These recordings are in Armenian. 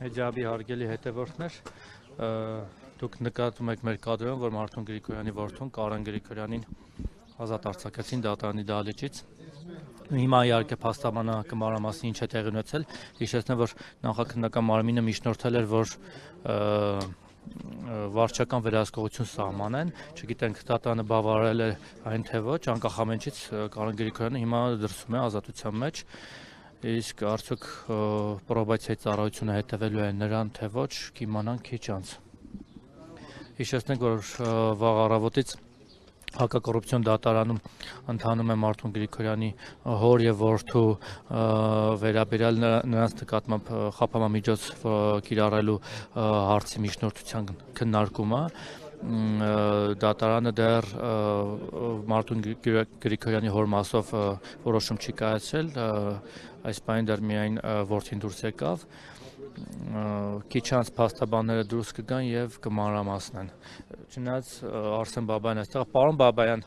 Մեջաբի հարգելի հետևորդներ, դուք նկատում եք մեր կադրում, որ Մարտուն Գրիգորյանի որդուն Կարեն Գրիգորյանին ազատ արձակեցին դատարանի դահլիճից։ Հիմա իհարկե փաստաբանը կմանրամասնի ինչ է տեղի ունեցել, հիշեցնեմ, որ նախաքննական մարմինը միջնորդել էր, որ վարչական վերահսկողություն սահմանեն, չգիտենք դատարանը բավարարել է այն թե ոչ, անկախ ամենից Կարեն Գրիգորյանը հիմա դրսում է ազատության մեջ, իսկ արդյոք պրոբացիայի ծառայությունը հետևելու է նրան թե ոչ, կիմանանք քիչ անց։ Հիշեցնենք, որ վաղ առավոտից հակակոռուպցիոն դատարանում ընթանում է Մարտուն Գրիգորյանի հոր եւ որդու վերաբերյալ նրանց նկատմամբ խափանամիջոց կիրառելու հարցի միջնորդության քննարկումը։ Դատարանը դեռ Մարտուն Գրիգորյանի հոր մասով որոշում չի կայացրել, այս պահին դեռ միայն որդին դուրս եկավ, քիչ անց փաստաբանները դուրս կգան եւ կմանրամասնեն։ Չնայած Արսեն Բաբայան այստեղ է, պարոն Բաբայան,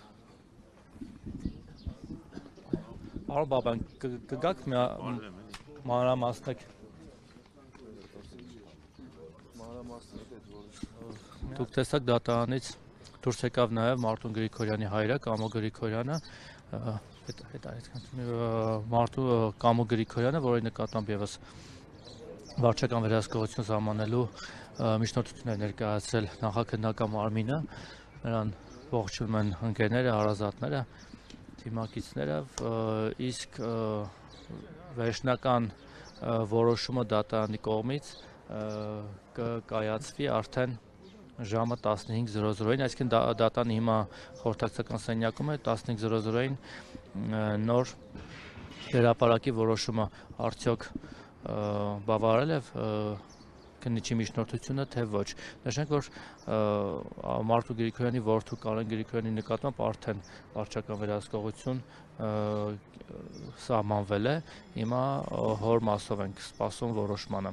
կգաք մանրամասնեք։ Դուք տեսաք դատարանից դուրս եկավ նաեւ Մարտուն Գրիգորյանի հայրը Կամո Գրիգորյանը, Կամո Գրիգորյանը, որի նկատմամբ եւս վարչական վերահսկողություն սահմանելու միջնորդություն է ներկայացրել նախաքննական մարմինը, նրան ողջունում են ընկերները, հարազատները, թիմակիցները, իսկ վերջնական որոշումը դատարանի կողմից կկայացվի արդեն ժամը 15:00-ին, այսինքն դատարանը հիմա խորհրդակցական սենյակում է, 15:00-ին նոր հրապարակի որոշումը արդյոք բավարարել է քննիչի միջնորդությունը թե ոչ։ Նշենք, որ Մարտուն Գրիգորյանի որդու Կարեն Գրիգորյանի նկատմամբ արդեն վարչական վերահսկողություն սահմանվել է, հիմա հոր մասով ենք սպասում որոշմանը։